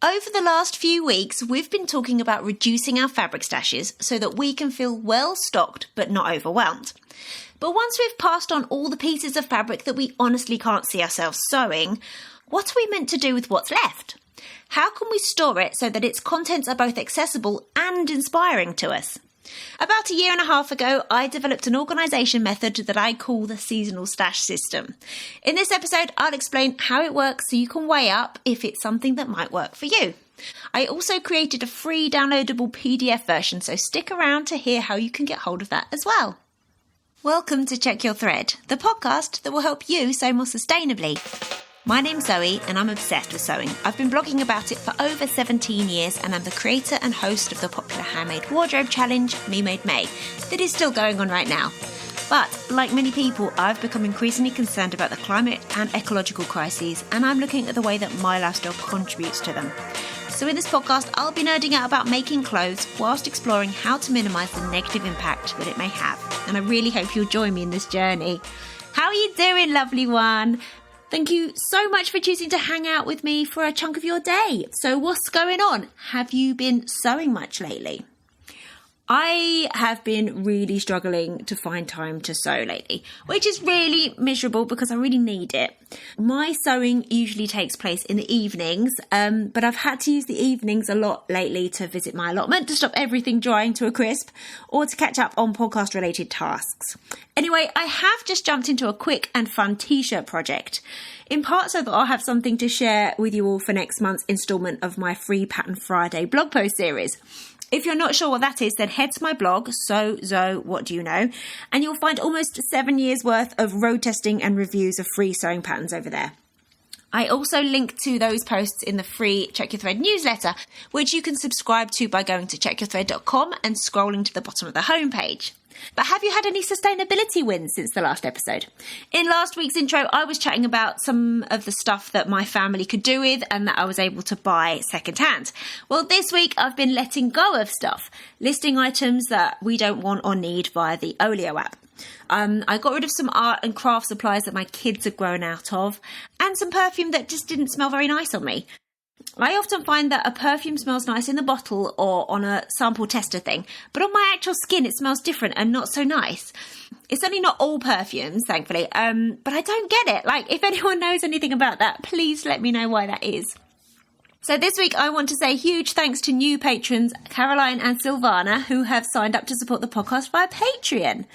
Over the last few weeks, we've been talking about reducing our fabric stashes so that we can feel well stocked but not overwhelmed. But once we've passed on all the pieces of fabric that we honestly can't see ourselves sewing, what are we meant to do with what's left? How can we store it so that its contents are both accessible and inspiring to us? About a year and a half ago, I developed an organisation method that I call the seasonal stash system. In this episode, I'll explain how it works so you can weigh up if it's something that might work for you. I also created a free downloadable PDF version, so stick around to hear how you can get hold of that as well. Welcome to Check Your Thread, the podcast that will help you sew more sustainably. My name's Zoe and I'm obsessed with sewing. I've been blogging about it for over 17 years and I'm the creator and host of the popular handmade wardrobe challenge, Me Made May, that is still going on right now. But, like many people, I've become increasingly concerned about the climate and ecological crises, and I'm looking at the way that my lifestyle contributes to them. So in this podcast, I'll be nerding out about making clothes whilst exploring how to minimise the negative impact that it may have. And I really hope you'll join me in this journey. How are you doing, lovely one? Thank you so much for choosing to hang out with me for a chunk of your day. So what's going on? Have you been sewing much lately? I have been really struggling to find time to sew lately, which is really miserable because I really need it. My sewing usually takes place in the evenings, but I've had to use the evenings a lot lately to visit my allotment, to stop everything drying to a crisp, or to catch up on podcast-related tasks. Anyway, I have just jumped into a quick and fun t-shirt project, in part so that I'll have something to share with you all for next month's instalment of my free Pattern Friday blog post series. If you're not sure what that is, then head to my blog, So Zoe, What Do You Know? And you'll find almost 7 years worth of road testing and reviews of free sewing patterns over there. I also link to those posts in the free Check Your Thread newsletter, which you can subscribe to by going to checkyourthread.com and scrolling to the bottom of the homepage. But have you had any sustainability wins since the last episode? In last week's intro, I was chatting about some of the stuff that my family could do with and that I was able to buy secondhand. Well, this week I've been letting go of stuff, listing items that we don't want or need via the Olio app. I got rid of some art and craft supplies that my kids had grown out of, and some perfume that just didn't smell very nice on me. I often find that a perfume smells nice in the bottle or on a sample tester thing, but on my actual skin it smells different and not so nice. It's only not all perfumes, thankfully, but I don't get it. Like, if anyone knows anything about that, please let me know why that is. So this week I want to say huge thanks to new patrons, Caroline and Silvana, who have signed up to support the podcast via Patreon.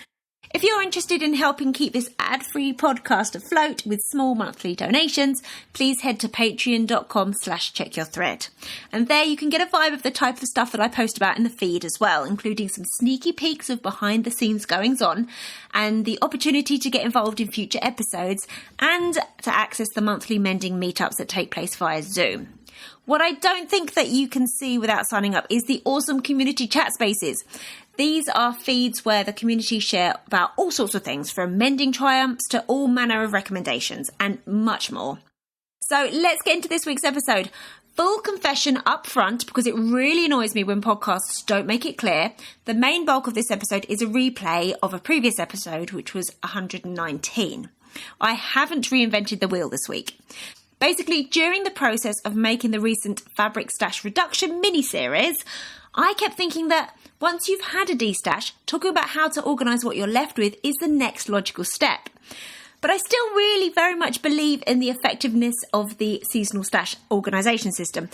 If you're interested in helping keep this ad-free podcast afloat with small monthly donations, please head to patreon.com/checkyourthread. And there you can get a vibe of the type of stuff that I post about in the feed as well, including some sneaky peeks of behind the scenes goings on and the opportunity to get involved in future episodes and to access the monthly mending meetups that take place via Zoom. What I don't think that you can see without signing up is the awesome community chat spaces. These are feeds where the community share about all sorts of things, from mending triumphs to all manner of recommendations and much more. So let's get into this week's episode. Full confession up front, because it really annoys me when podcasts don't make it clear. The main bulk of this episode is a replay of a previous episode, which was 119. I haven't reinvented the wheel this week. Basically, during the process of making the recent fabric stash reduction mini-series, I kept thinking that once you've had a destash, talking about how to organise what you're left with is the next logical step. But I still really very much believe in the effectiveness of the seasonal stash organisation system.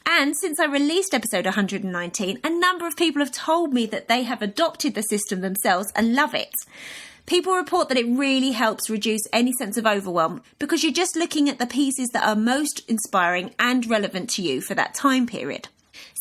And since I released episode 119, a number of people have told me that they have adopted the system themselves and love it. People report that it really helps reduce any sense of overwhelm because you're just looking at the pieces that are most inspiring and relevant to you for that time period.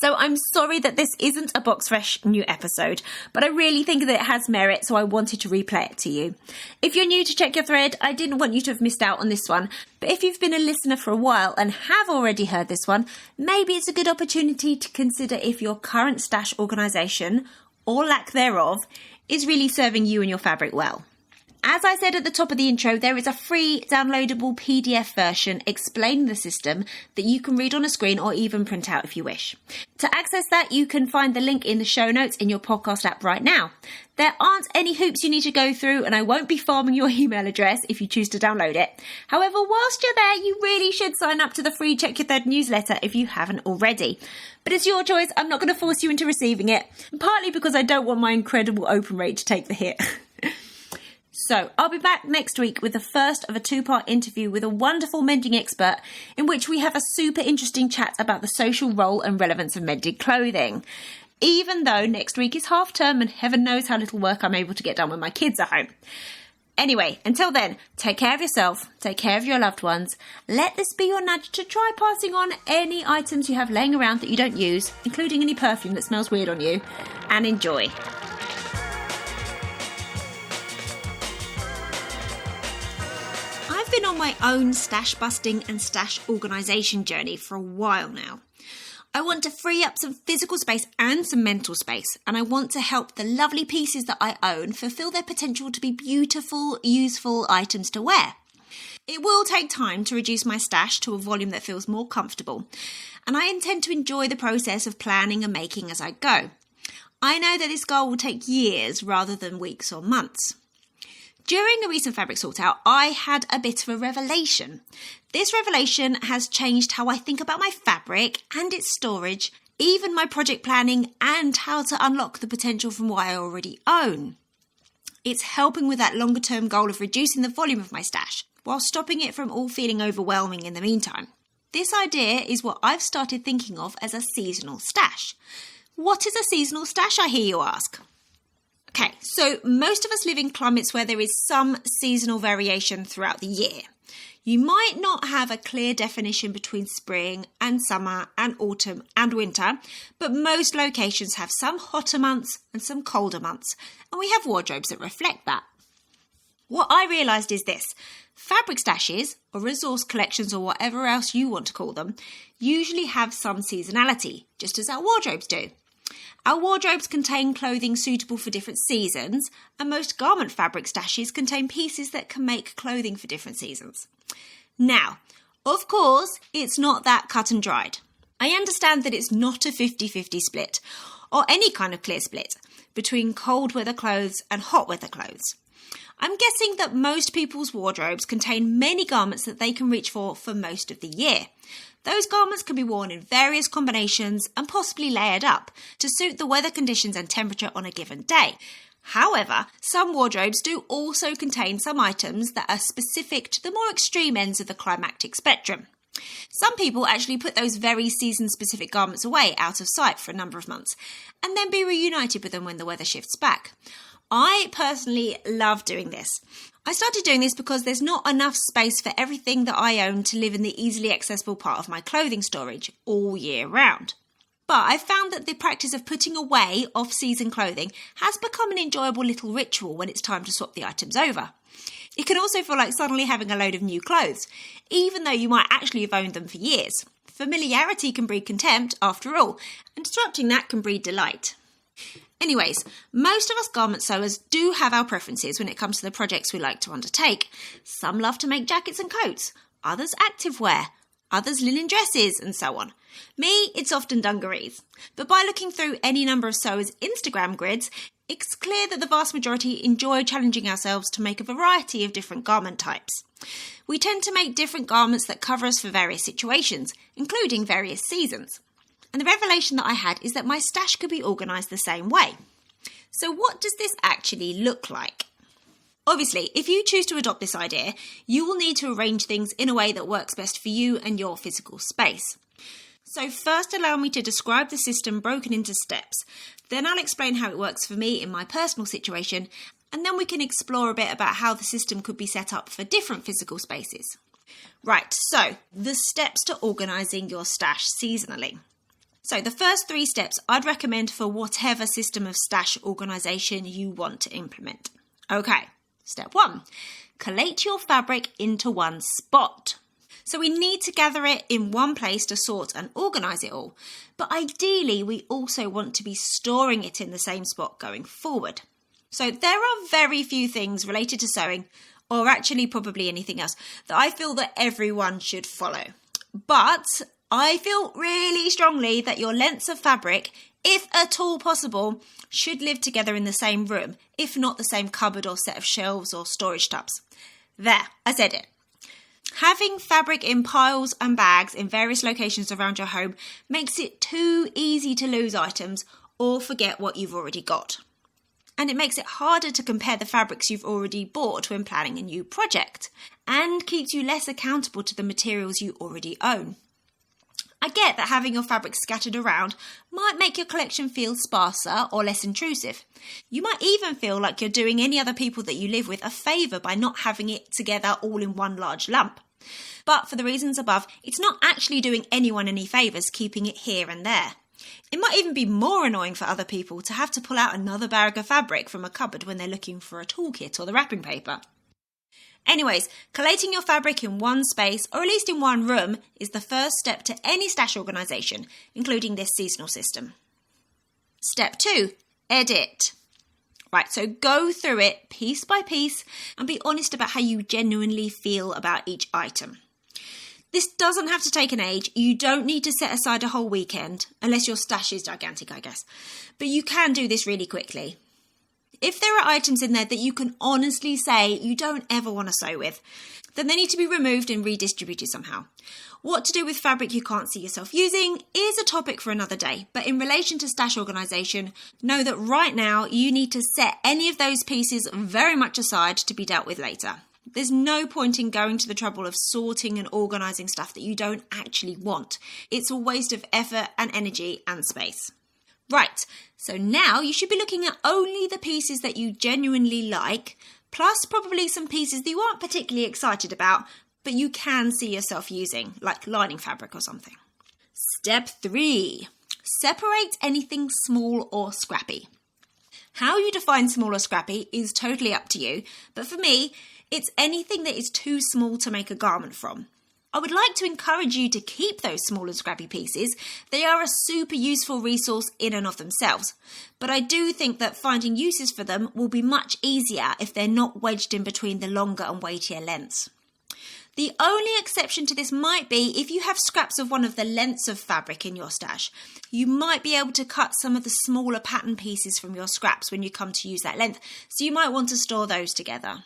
So I'm sorry that this isn't a box fresh new episode, but I really think that it has merit, so I wanted to replay it to you. If you're new to Check Your Thread, I didn't want you to have missed out on this one, but if you've been a listener for a while and have already heard this one, maybe it's a good opportunity to consider if your current stash organisation, or lack thereof, is really serving you and your fabric well. As I said at the top of the intro, there is a free downloadable PDF version explaining the system that you can read on a screen or even print out if you wish. To access that, you can find the link in the show notes in your podcast app right now. There aren't any hoops you need to go through, and I won't be farming your email address if you choose to download it. However, whilst you're there, you really should sign up to the free Check Your Third newsletter if you haven't already. But it's your choice. I'm not going to force you into receiving it, partly because I don't want my incredible open rate to take the hit. So, I'll be back next week with the first of a 2-part interview with a wonderful mending expert in which we have a super interesting chat about the social role and relevance of mended clothing. Even though next week is half term and heaven knows how little work I'm able to get done when my kids are home. Anyway, until then, take care of yourself, take care of your loved ones. Let this be your nudge to try passing on any items you have laying around that you don't use, including any perfume that smells weird on you, and enjoy. I've been on my own stash busting and stash organisation journey for a while now. I want to free up some physical space and some mental space, and I want to help the lovely pieces that I own fulfil their potential to be beautiful, useful items to wear. It will take time to reduce my stash to a volume that feels more comfortable, and I intend to enjoy the process of planning and making as I go. I know that this goal will take years rather than weeks or months. During a recent fabric sort out, I had a bit of a revelation. This revelation has changed how I think about my fabric and its storage, even my project planning and how to unlock the potential from what I already own. It's helping with that longer term goal of reducing the volume of my stash, while stopping it from all feeling overwhelming in the meantime. This idea is what I've started thinking of as a seasonal stash. What is a seasonal stash, I hear you ask? Okay, so most of us live in climates where there is some seasonal variation throughout the year. You might not have a clear definition between spring and summer and autumn and winter, but most locations have some hotter months and some colder months, and we have wardrobes that reflect that. What I realised is this: fabric stashes, or resource collections or whatever else you want to call them, usually have some seasonality, just as our wardrobes do. Our wardrobes contain clothing suitable for different seasons, and most garment fabric stashes contain pieces that can make clothing for different seasons. Now, of course, it's not that cut and dried. I understand that it's not a 50-50 split, or any kind of clear split, between cold weather clothes and hot weather clothes. I'm guessing that most people's wardrobes contain many garments that they can reach for most of the year. Those garments can be worn in various combinations and possibly layered up to suit the weather conditions and temperature on a given day. However, some wardrobes do also contain some items that are specific to the more extreme ends of the climactic spectrum. Some people actually put those very season-specific garments away out of sight for a number of months and then be reunited with them when the weather shifts back. I personally love doing this. I started doing this because there's not enough space for everything that I own to live in the easily accessible part of my clothing storage all year round. But I've found that the practice of putting away off-season clothing has become an enjoyable little ritual when it's time to swap the items over. It can also feel like suddenly having a load of new clothes, even though you might actually have owned them for years. Familiarity can breed contempt, after all, and disrupting that can breed delight. Anyways, most of us garment sewers do have our preferences when it comes to the projects we like to undertake. Some love to make jackets and coats, others activewear, others linen dresses, and so on. Me, it's often dungarees. But by looking through any number of sewers' Instagram grids, it's clear that the vast majority enjoy challenging ourselves to make a variety of different garment types. We tend to make different garments that cover us for various situations, including various seasons. And the revelation that I had is that my stash could be organised the same way. So what does this actually look like? Obviously, if you choose to adopt this idea, you will need to arrange things in a way that works best for you and your physical space. So first, allow me to describe the system broken into steps. Then I'll explain how it works for me in my personal situation, and then we can explore a bit about how the system could be set up for different physical spaces. Right, so the steps to organising your stash seasonally. So the first 3 steps I'd recommend for whatever system of stash organisation you want to implement. Okay, step 1, collate your fabric into one spot. So we need to gather it in one place to sort and organise it all. But ideally, we also want to be storing it in the same spot going forward. So there are very few things related to sewing, or actually probably anything else, that I feel that everyone should follow. But I feel really strongly that your lengths of fabric, if at all possible, should live together in the same room, if not the same cupboard or set of shelves or storage tubs. There, I said it. Having fabric in piles and bags in various locations around your home makes it too easy to lose items or forget what you've already got. And it makes it harder to compare the fabrics you've already bought when planning a new project, and keeps you less accountable to the materials you already own. I get that having your fabric scattered around might make your collection feel sparser or less intrusive. You might even feel like you're doing any other people that you live with a favour by not having it together all in one large lump. But for the reasons above, it's not actually doing anyone any favours keeping it here and there. It might even be more annoying for other people to have to pull out another bag of fabric from a cupboard when they're looking for a toolkit or the wrapping paper. Anyways, collating your fabric in one space, or at least in one room, is the first step to any stash organisation, including this seasonal system. Step 2, edit. Right, so go through it piece by piece and be honest about how you genuinely feel about each item. This doesn't have to take an age. You don't need to set aside a whole weekend, unless your stash is gigantic, I guess. But you can do this really quickly. If there are items in there that you can honestly say you don't ever want to sew with, then they need to be removed and redistributed somehow. What to do with fabric you can't see yourself using is a topic for another day, but in relation to stash organisation, know that right now you need to set any of those pieces very much aside to be dealt with later. There's no point in going to the trouble of sorting and organising stuff that you don't actually want. It's a waste of effort and energy and space. Right, so now you should be looking at only the pieces that you genuinely like, plus probably some pieces that you aren't particularly excited about, but you can see yourself using, like lining fabric or something. Step 3, separate anything small or scrappy. How you define small or scrappy is totally up to you, but for me, it's anything that is too small to make a garment from. I would like to encourage you to keep those small and scrappy pieces. They are a super useful resource in and of themselves. But I do think that finding uses for them will be much easier if they're not wedged in between the longer and weightier lengths. The only exception to this might be if you have scraps of one of the lengths of fabric in your stash. You might be able to cut some of the smaller pattern pieces from your scraps when you come to use that length, so you might want to store those together.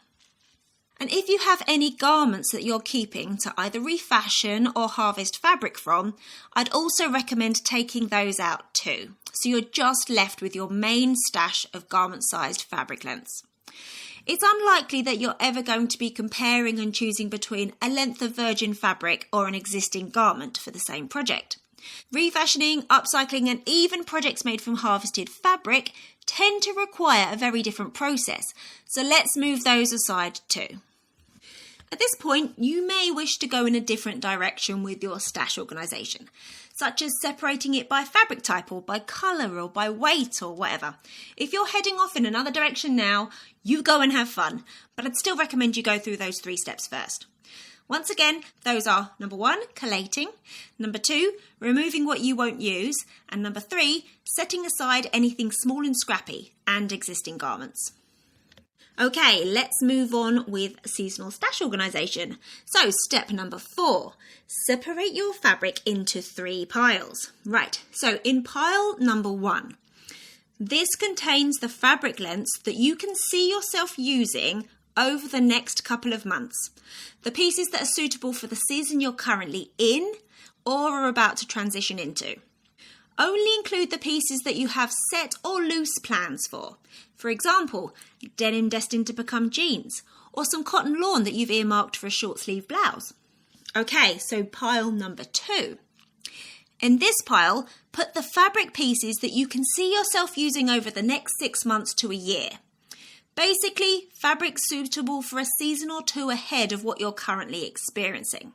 And if you have any garments that you're keeping to either refashion or harvest fabric from, I'd also recommend taking those out too, so you're just left with your main stash of garment-sized fabric lengths. It's unlikely that you're ever going to be comparing and choosing between a length of virgin fabric or an existing garment for the same project. Refashioning, upcycling, and even projects made from harvested fabric tend to require a very different process, so let's move those aside too. At this point, you may wish to go in a different direction with your stash organisation, such as separating it by fabric type or by colour or by weight or whatever. If you're heading off in another direction now, you go and have fun, but I'd still recommend you go through those 3 steps first. Once again, those are number 1, collating, number 2, removing what you won't use, and number 3, setting aside anything small and scrappy and existing garments. Okay, let's move on with seasonal stash organisation. So step number 4, separate your fabric into 3 piles. Right, so in pile number 1, this contains the fabric lengths that you can see yourself using over the next couple of months. The pieces that are suitable for the season you're currently in or are about to transition into. Only include the pieces that you have set or loose plans for. For example, denim destined to become jeans, or some cotton lawn that you've earmarked for a short sleeve blouse. Okay, so pile number 2. In this pile, put the fabric pieces that you can see yourself using over the next 6 months to a year. Basically, fabric suitable for a season or 2 ahead of what you're currently experiencing.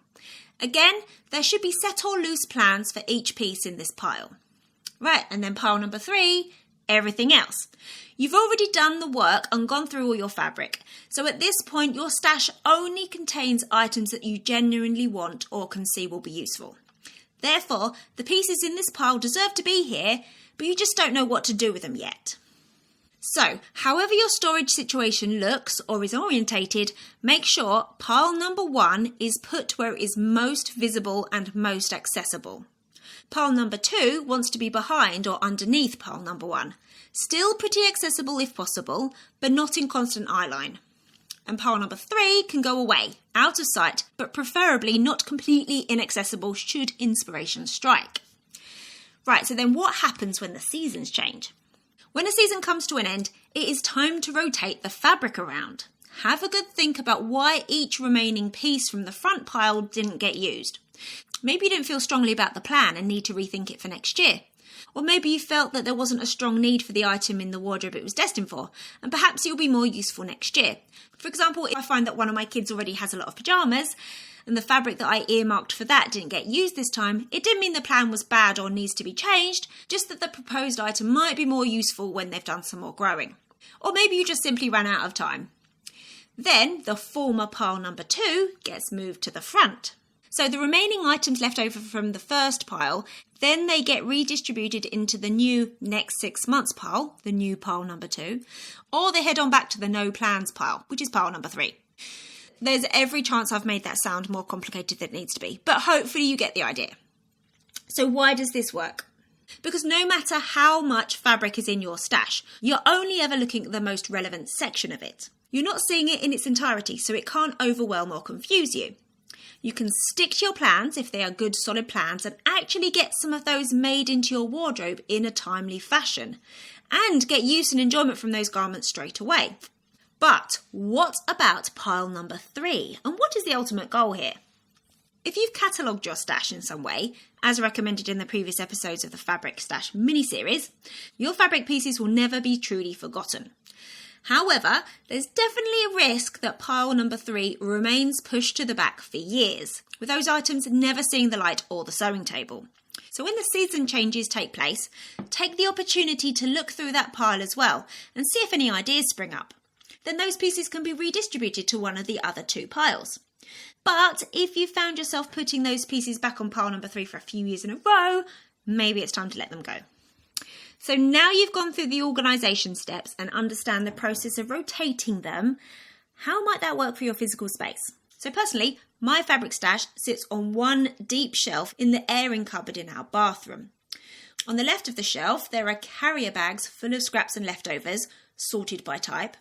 Again, there should be set or loose plans for each piece in this pile. Right, and then pile number 3, everything else. You've already done the work and gone through all your fabric, so at this point your stash only contains items that you genuinely want or can see will be useful. Therefore, the pieces in this pile deserve to be here, but you just don't know what to do with them yet. So, however your storage situation looks or is orientated, make sure pile number 1 is put where it is most visible and most accessible. Pile number 2 wants to be behind or underneath pile number 1. Still pretty accessible if possible, but not in constant eye line. And pile number 3 can go away, out of sight, but preferably not completely inaccessible should inspiration strike. Right, so then what happens when the seasons change? When a season comes to an end, it is time to rotate the fabric around. Have a good think about why each remaining piece from the front pile didn't get used. Maybe you didn't feel strongly about the plan and need to rethink it for next year. Or maybe you felt that there wasn't a strong need for the item in the wardrobe it was destined for, and perhaps it will be more useful next year. For example, if I find that one of my kids already has a lot of pyjamas, and the fabric that I earmarked for that didn't get used this time, it didn't mean the plan was bad or needs to be changed, just that the proposed item might be more useful when they've done some more growing. Or maybe you just simply ran out of time. Then the former pile number 2 gets moved to the front. So the remaining items left over from the first pile, then they get redistributed into the new next 6 months pile, the new pile number 2, or they head on back to the no plans pile, which is pile number 3. There's every chance I've made that sound more complicated than it needs to be, but hopefully you get the idea. So why does this work? Because no matter how much fabric is in your stash, you're only ever looking at the most relevant section of it. You're not seeing it in its entirety, so it can't overwhelm or confuse you. You can stick to your plans if they are good, solid plans and actually get some of those made into your wardrobe in a timely fashion and get use and enjoyment from those garments straight away. But what about pile number 3? And what is the ultimate goal here? If you've catalogued your stash in some way, as recommended in the previous episodes of the Fabric Stash mini-series, your fabric pieces will never be truly forgotten. However, there's definitely a risk that pile number 3 remains pushed to the back for years, with those items never seeing the light or the sewing table. So when the season changes take place, take the opportunity to look through that pile as well and see if any ideas spring up. Then those pieces can be redistributed to one of the other 2 piles. But if you found yourself putting those pieces back on pile number 3 for a few years in a row, maybe it's time to let them go. So now you've gone through the organisation steps and understand the process of rotating them, how might that work for your physical space? So personally, my fabric stash sits on one deep shelf in the airing cupboard in our bathroom. On the left of the shelf, there are carrier bags full of scraps and leftovers, sorted by type.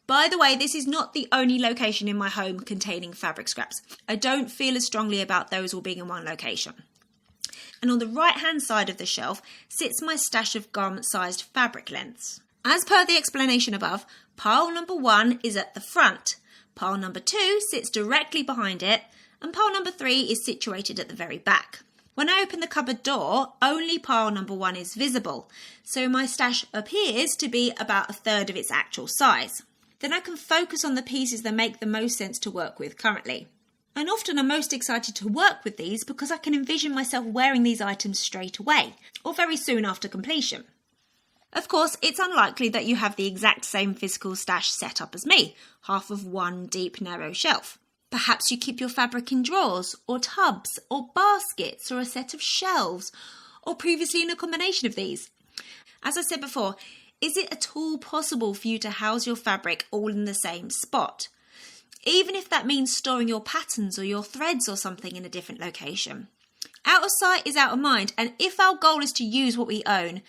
By the way, this is not the only location in my home containing fabric scraps. I don't feel as strongly about those all being in one location. And on the right-hand side of the shelf sits my stash of garment-sized fabric lengths. As per the explanation above, pile number 1 is at the front, pile number 2 sits directly behind it, and pile number 3 is situated at the very back. When I open the cupboard door, only pile number 1 is visible, so my stash appears to be about 1/3 of its actual size. Then I can focus on the pieces that make the most sense to work with currently. And often I'm most excited to work with these because I can envision myself wearing these items straight away, or very soon after completion. Of course, it's unlikely that you have the exact same physical stash set up as me, half of one deep, narrow shelf. Perhaps you keep your fabric in drawers, or tubs, or baskets, or a set of shelves, or previously in a combination of these. As I said before, is it at all possible for you to house your fabric all in the same spot? Even if that means storing your patterns or your threads or something in a different location. Out of sight is out of mind, and if our goal is to use what we own,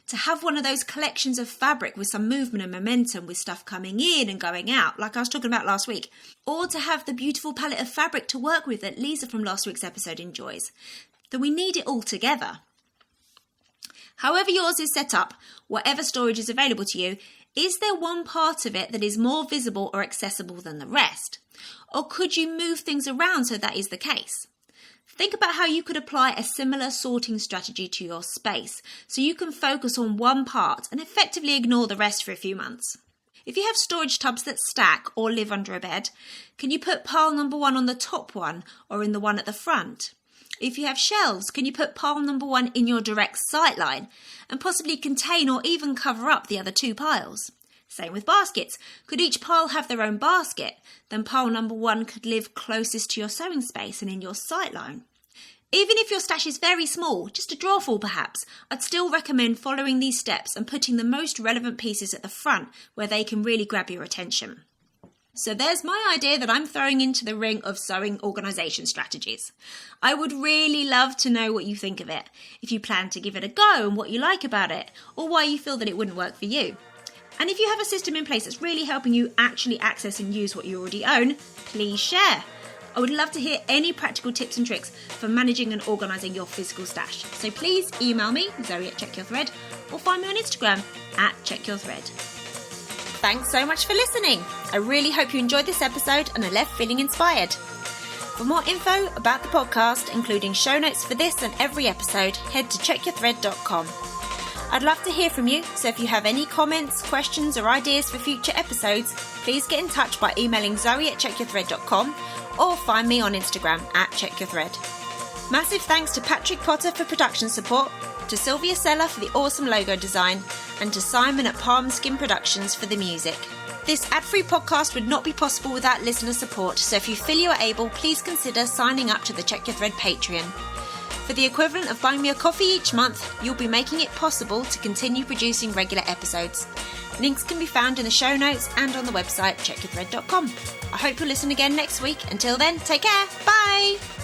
to have one of those collections of fabric with some movement and momentum with stuff coming in and going out, like I was talking about last week, or to have the beautiful palette of fabric to work with that Lisa from last week's episode enjoys, then we need it all together. However yours is set up, whatever storage is available to you, is there one part of it that is more visible or accessible than the rest? Or could you move things around so that is the case? Think about how you could apply a similar sorting strategy to your space so you can focus on one part and effectively ignore the rest for a few months. If you have storage tubs that stack or live under a bed, can you put pile number 1 on the top one or in the one at the front? If you have shelves, can you put pile number 1 in your direct sight line and possibly contain or even cover up the other 2 piles? Same with baskets. Could each pile have their own basket? Then pile number 1 could live closest to your sewing space and in your sight line. Even if your stash is very small, just a drawful perhaps, I'd still recommend following these steps and putting the most relevant pieces at the front where they can really grab your attention. So there's my idea that I'm throwing into the ring of sewing organisation strategies. I would really love to know what you think of it, if you plan to give it a go and what you like about it, or why you feel that it wouldn't work for you. And if you have a system in place that's really helping you actually access and use what you already own, please share. I would love to hear any practical tips and tricks for managing and organising your physical stash. So please email me, Zoe@checkyourthread, or find me on Instagram @checkyourthread. Thanks so much for listening. I really hope you enjoyed this episode and are left feeling inspired. For more info about the podcast, including show notes for this and every episode, head to checkyourthread.com. I'd love to hear from you, so if you have any comments, questions or ideas for future episodes, please get in touch by emailing Zoe@checkyourthread.com or find me on Instagram @checkyourthread. Massive thanks to Patrick Potter for production support, to Sylvia Seller for the awesome logo design, and to Simon at Palm Skin Productions for the music. This ad-free podcast would not be possible without listener support, so if you feel you are able, please consider signing up to the Check Your Thread Patreon. For the equivalent of buying me a coffee each month, you'll be making it possible to continue producing regular episodes. Links can be found in the show notes and on the website checkyourthread.com. I hope you'll listen again next week. Until then, take care. Bye!